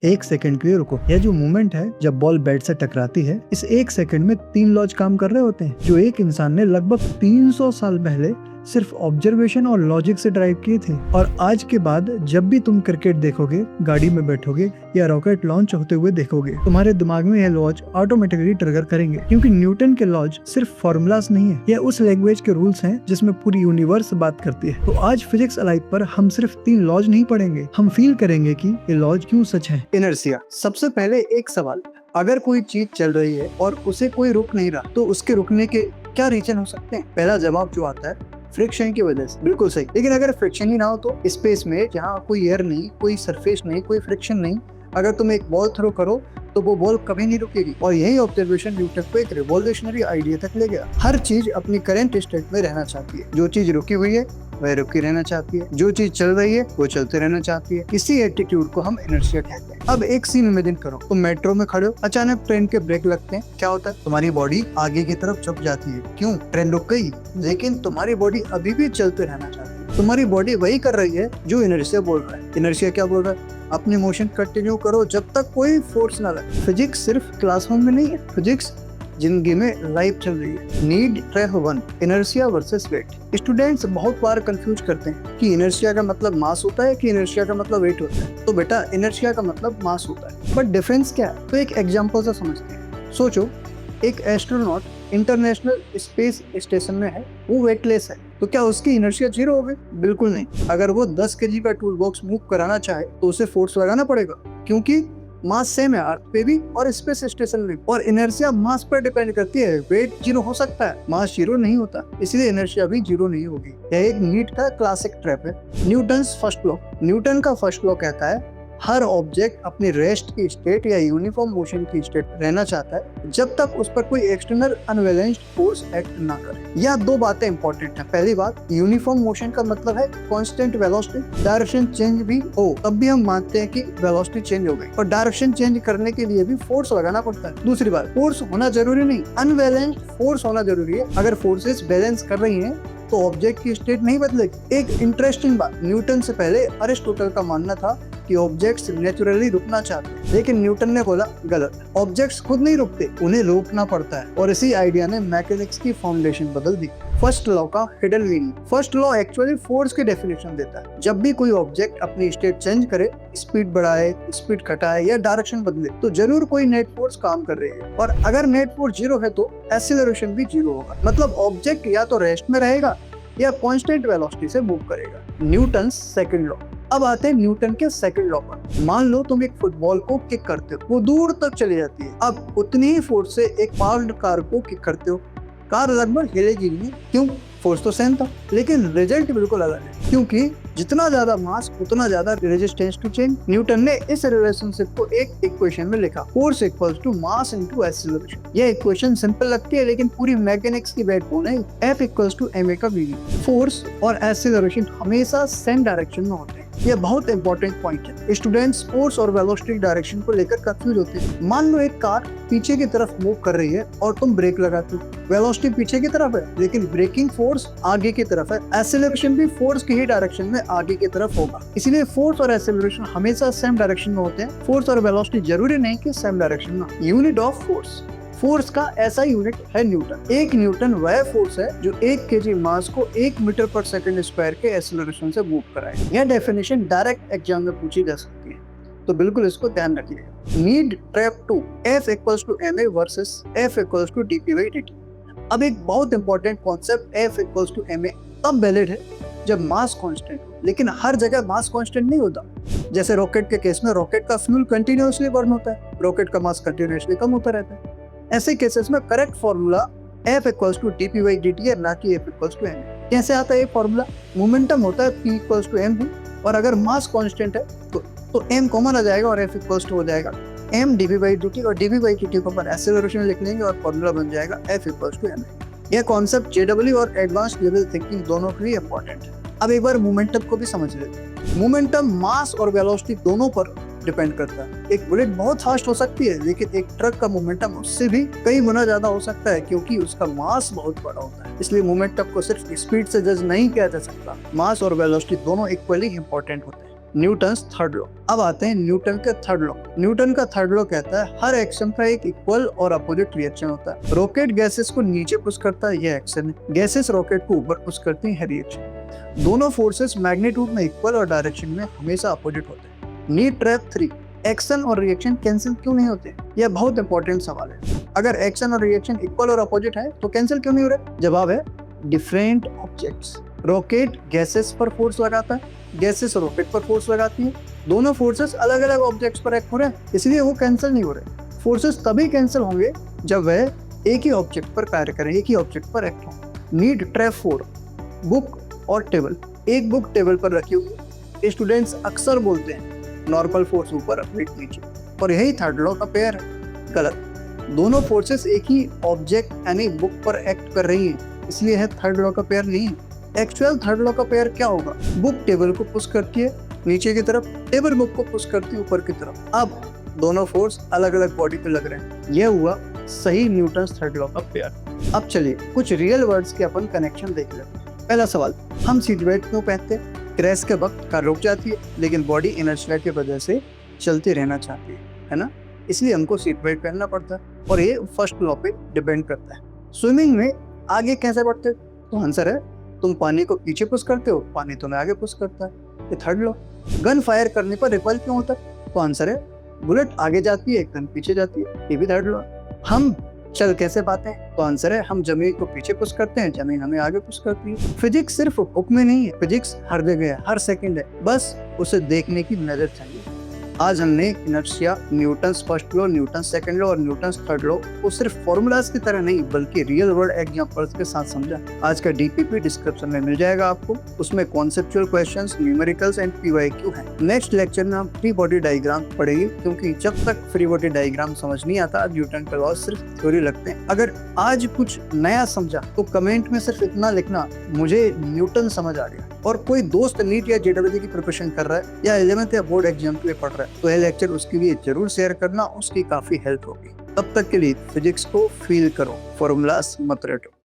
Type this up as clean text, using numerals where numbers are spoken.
एक सेकंड के लिए रुको। यह जो मूवमेंट है जब बॉल बैट से टकराती है, इस एक सेकंड में 3 लॉज काम कर रहे होते हैं जो एक इंसान ने लगभग 300 साल पहले सिर्फ ऑब्जर्वेशन और लॉजिक से ड्राइव किए थे। और आज के बाद जब भी तुम क्रिकेट देखोगे, गाड़ी में बैठोगे या रॉकेट लॉन्च होते हुए देखोगे, तुम्हारे दिमाग में यह लॉज ऑटोमेटिकली ट्रिगर करेंगे, क्योंकि न्यूटन के लॉज सिर्फ फॉर्मूलाज नहीं है, यह उस लैंग्वेज के रूल्स हैं जिसमें पूरी यूनिवर्स बात करती है। तो आज फिजिक्स अलाइव पर हम सिर्फ 3 लॉज नहीं पढ़ेंगे, हम फील करेंगे कि ये लॉज क्यों सच है। इनर्शिया। सबसे पहले एक सवाल, अगर कोई चीज चल रही है और उसे कोई रोक नहीं रहा तो उसके रुकने के क्या रीजन हो सकते हैं? पहला जवाब जो आता है फ्रिक्शन की वजह से। बिल्कुल सही। लेकिन अगर फ्रिक्शन ही ना हो तो स्पेस में जहाँ कोई एयर नहीं, कोई सरफेस नहीं, कोई फ्रिक्शन नहीं, अगर तुम एक बॉल थ्रो करो तो वो बॉल कभी नहीं रुकेगी। और यही ऑब्जर्वेशन न्यूटन को एक रिवॉल्यूशनरी आइडिया तक ले गया। हर चीज अपनी करंट स्टेट में रहना चाहती है। जो चीज रुकी हुई है वह रुकी रहना चाहती है, जो चीज चल रही है वो चलते रहना चाहती है। इसी एटीट्यूड को हम इनर्शिया कहते हैं। अब एक सीन इमेजिन करो, तुम मेट्रो में खड़े हो, अचानक ट्रेन के ब्रेक लगते हैं। क्या होता है? तुम्हारी बॉडी आगे की तरफ झुक जाती है। क्यों? ट्रेन रुक गई, लेकिन तुम्हारी बॉडी अभी भी चलते रहना चाहती है। तुम्हारी बॉडी वही कर रही है जो इनर्शिया बोल रहा है। इनर्शिया क्या बोल रहा है? अपनी मोशन कंटिन्यू करो जब तक कोई फोर्स ना लगे। फिजिक्स सिर्फ क्लासरूम में नहीं है, फिजिक्स जिंदगी में लाइफ चल रही है। NEET trap 1, inertia versus weight. Students बहुत बार कंफ्यूज करते हैं कि इनर्शिया का मतलब मास होता है कि इनर्शिया का मतलब वेट होता है। तो बेटा, इनर्शिया का मतलब मास होता है, बट डिफरेंस क्या है? तो एक एग्जांपल से समझते हैं। सोचो, एक एस्ट्रोनॉट इंटरनेशनल स्पेस स्टेशन में है, वो वेटलेस है, तो क्या उसकी इनर्शिया 0 हो गई? बिल्कुल नहीं। अगर वो 10 kg का टूल बॉक्स मूव कराना चाहे तो उसे फोर्स लगाना पड़ेगा, क्योंकि मास सेम है अर्थ पे भी और स्पेस स्टेशन में। और इनर्शिया मास पर डिपेंड करती है। वेट 0 हो सकता है, मास 0 नहीं होता, इसलिए इनर्शिया भी 0 नहीं होगी। यह एक नीट का क्लासिक ट्रैप है। Newton's first law. न्यूटन का फर्स्ट लॉ कहता है हर ऑब्जेक्ट अपनी रेस्ट की स्टेट या यूनिफॉर्म मोशन की स्टेट रहना चाहता है जब तक उस पर कोई एक्सटर्नल अनबैलेंस्ड फोर्स एक्ट ना करे। यह 2 बातें इंपॉर्टेंट हैं। पहली बात, यूनिफॉर्म मोशन का मतलब है कांस्टेंट वेलोसिटी। डायरेक्शन चेंज भी हो तब भी हम मानते हैं कि वेलोसिटी चेंज हो गई, और डायरेक्शन चेंज करने के लिए भी फोर्स लगाना पड़ता है। दूसरी बात, फोर्स होना जरूरी नहीं, अनबैलेंस्ड फोर्स होना जरूरी है। अगर फोर्सेस बैलेंस कर रही हैं तो ऑब्जेक्ट की स्टेट नहीं बदलेगी। एक इंटरेस्टिंग बात, न्यूटन से पहले अरिस्टोटल का मानना था कि ऑब्जेक्ट्स नेचुरली रुकना चाहते हैं, लेकिन न्यूटन ने बोला गलत, ऑब्जेक्ट्स खुद नहीं रुकते, उन्हें रोकना पड़ता है। और इसी आइडिया ने मैकेनिक्स की फाउंडेशन बदल दी। फर्स्ट लॉ का hidden meaning. First law actually force की डेफिनेशन देता है। जब भी कोई ऑब्जेक्ट अपनी स्टेट चेंज करे, स्पीड बढ़ाए, स्पीड घटाए या डायरेक्शन बदले, तो जरूर कोई नेट फोर्स काम कर रही है। और अगर नेट फोर्स 0 है तो एक्सीलरेशन भी 0 होगा। मतलब ऑब्जेक्ट या तो रेस्ट में रहेगा या कांस्टेंट वेलोसिटी से मूव करेगा। Newton second law. अब आते हैं न्यूटन के सेकंड लॉ पर। मान लो तुम एक फुटबॉल को किक करते हो, वो दूर तक चली जाती है। अब उतनी ही फोर्स से एक पार्क्ड कार को किक करते हो, कार लगभग हिलेगी नहीं। क्यों? फोर्स तो सेम था, लेकिन रिजल्ट बिल्कुल अलग है, क्योंकि जितना ज्यादा मास उतना ज्यादा रेजिस्टेंस टू चेंज। न्यूटन ने इस रिलेशनशिप को एक इक्वेशन में लिखा, force equals to mass into acceleration. यह इक्वेशन सिंपल लगती है, लेकिन पूरी मैकेनिक्स की बैकबोन है। F इक्वल्स टू ma का मीनिंग। फोर्स और एक्सीलरेशन हमेशा सेम डायरेक्शन में होते हैं। यह बहुत इंपॉर्टेंट पॉइंट है। स्टूडेंट्स फोर्स और वेलोसिटी डायरेक्शन को लेकर कंफ्यूज होते हैं। मान लो एक कार पीछे की तरफ मूव कर रही है और तुम ब्रेक लगाते हो, वेलोसिटी पीछे की तरफ है, लेकिन ब्रेकिंग फोर्स आगे की तरफ है। एक्सीलरेशन भी फोर्स की ही डायरेक्शन में आगे की तरफ होगा। इसीलिए फोर्स और एक्सीलरेशन हमेशा सेम डायरेक्शन में होते हैं। फोर्स और वेलोसिटी जरूरी नहीं कि सेम डायरेक्शन में। Unit of force. फोर्स का ऐसा यूनिट है न्यूटन। एक न्यूटन वह फोर्स है जो 1 kg मास को 1 मीटर पर सेकंड स्क्वायर के एक्सीलरेशन से मूव कराए। यह डेफिनेशन डायरेक्ट एग्जाम में पूछी जा सकती है, तो बिल्कुल इसको ध्यान रखिएगा। NEET trap 2, F equals to ma versus F equals to dp/dt। अब एक बहुत important concept, F equals to ma तब वैलिड है जब मास कांस्टेंट हो, लेकिन हर जगह मास कांस्टेंट नहीं होता। जैसे रॉकेट के केस में रॉकेट का फ्यूल कंटिन्यूअसली बर्न होता है, रॉकेट का मास कंटिन्यूअसली कम होता रहता है। ऐसे केसेस में correct formula F equals to dp/dt है, ना कि F इक्वल्स टू ma। कैसे आता है ये फॉर्मूला? मोमेंटम होता है P इक्वल्स टू mv, और अगर मास कांस्टेंट है तो m कॉमन आ जाएगा और F इक्वल्स टू हो जाएगा m dp/dt, और dp/dt को अपन एक्सीलरेशन लिख लेंगे और फॉर्मूला बन जाएगा F इक्वल्स टू ma। यह कॉन्सेप्ट JEE और एडवांस लेवल थिंकिंग दोनों के लिए इंपॉर्टेंट है। अब एक बार मोमेंटम को भी समझ लेते हैं। मोमेंटम मास और वेलोसिटी दोनों पर डिपेंड करता है। एक बुलेट बहुत फास्ट हो सकती है, लेकिन एक ट्रक का मोमेंटम उससे भी कई गुना ज्यादा हो सकता है, क्योंकि उसका मास बहुत बड़ा होता है। इसलिए मोमेंटम को सिर्फ स्पीड से जज नहीं किया जा सकता। मास और वेलोसिटी दोनों इक्वली इंपॉर्टेंट होते हैं। Newton's third law. अब आते हैं न्यूटन के थर्ड लॉ। न्यूटन का थर्ड लॉ कहता है हर एक्शन का एक इक्वल और अपोजिट रिएक्शन होता है। रॉकेट गैसेस को नीचे पुश करता है, यह एक्शन है। गैसेस रॉकेट को ऊपर पुश करती है, रिएक्शन। दोनों फोर्सेस मैग्नीट्यूड में इक्वल और डायरेक्शन में हमेशा अपोजिट होते हैं। नीड ट्रैप 3, एक्शन और रिएक्शन कैंसिल क्यों नहीं होते? यह बहुत इंपॉर्टेंट सवाल है। अगर एक्शन और रिएक्शन इक्वल और अपोजिट है तो कैंसिल क्यों नहीं हो रहे? जवाब है डिफरेंट ऑब्जेक्ट्स। रॉकेट गैसेस पर फोर्स लगाता है, गैसेस रॉकेट पर फोर्स लगाती है। दोनों फोर्सेस अलग अलग ऑब्जेक्ट्स पर एक्ट हो रहे हैं, इसलिए वो कैंसिल नहीं हो रहे। फोर्सेस तभी कैंसिल होंगे जब वह एक ही ऑब्जेक्ट पर कार्य करें, एक ही ऑब्जेक्ट पर एक्ट हो। नीड ट्रैप 4, बुक और टेबल। एक बुक टेबल पर रखी हुई। स्टूडेंट्स अक्सर बोलते हैं नॉर्मल फोर्स ऊपर वेट नीचे, और यही थर्ड लॉ का पेयर है। गलत। दोनों फोर्सेस एक ही ऑब्जेक्ट यानी बुक पर एक्ट कर रही हैं, इसलिए है थर्ड लॉ का पेयर नहीं है। एक्चुअल थर्ड लॉ का पेयर क्या होगा? बुक टेबल को पुश करती है नीचे की तरफ, टेबल बुक को पुश करती है ऊपर की तरफ। अब दोनों फोर्स अलग अलग बॉडी पे लग रहे हैं, यह हुआ सही न्यूटन्स थर्ड लॉ का पेयर। अब चलिए कुछ रियल वर्ड्स के अपन कनेक्शन देख लेते हैं। पहला सवाल, हम सीट बेल्ट क्यों पहनते हैं? क्रैश के वक्त कार रुक जाती है, लेकिन बॉडी इनर्शिया की वजह से चलती रहना चाहती है ना? इसलिए हमको सीट बेल्ट पहनना पड़ता है, और ये फर्स्ट लॉ पे डिपेंड करता है। स्विमिंग में आगे कैसे बढ़ते? तो आंसर है तुम पानी को पीछे पुश करते हो, पानी तुम्हें आगे पुश करता है, ये थर्ड लॉ। गन फायर करने पर रिपल क्यों होता है? तो आंसर है बुलेट आगे जाती है, गन पीछे जाती है, ये भी थर्ड लॉ। हम चल कैसे पाते हैं? तो आंसर है हम जमीन को पीछे पुश करते हैं, जमीन हमें आगे पुश करती है। फिजिक्स सिर्फ बुक में नहीं है, फिजिक्स हर जगह है, हर सेकंड है, बस उसे देखने की नजर चाहिए। आज हमने inertia, Newton's first law, Newton's second law और न्यूटन्स थर्ड लॉ को सिर्फ फॉर्मूलाज की तरह नहीं बल्कि रियल वर्ल्ड एग्जांपल्स के साथ समझा। आज का डीपीपी डिस्क्रिप्शन में मिल जाएगा आपको, उसमें conceptual questions, numericals and PYQ हैं। नेक्स्ट लेक्चर में हम फ्री बॉडी डायग्राम पढ़ेंगे, क्योंकि जब तक फ्री बॉडी डायग्राम समझ नहीं आता न्यूटन के लॉ सिर्फ थ्योरी लगते हैं। अगर आज कुछ नया समझा तो कमेंट में सिर्फ इतना लिखना, मुझे न्यूटन समझ आ गया। और कोई दोस्त नीट या जेडब्ल्यूजी की प्रिपरेशन कर रहा है या 11th या बोर्ड एग्जाम के लिए पढ़ रहा है तो यह लेक्चर उसके लिए जरूर शेयर करना, उसकी काफी हेल्प होगी। तब तक के लिए फिजिक्स को फील करो, फॉर्मूलास मत रटो।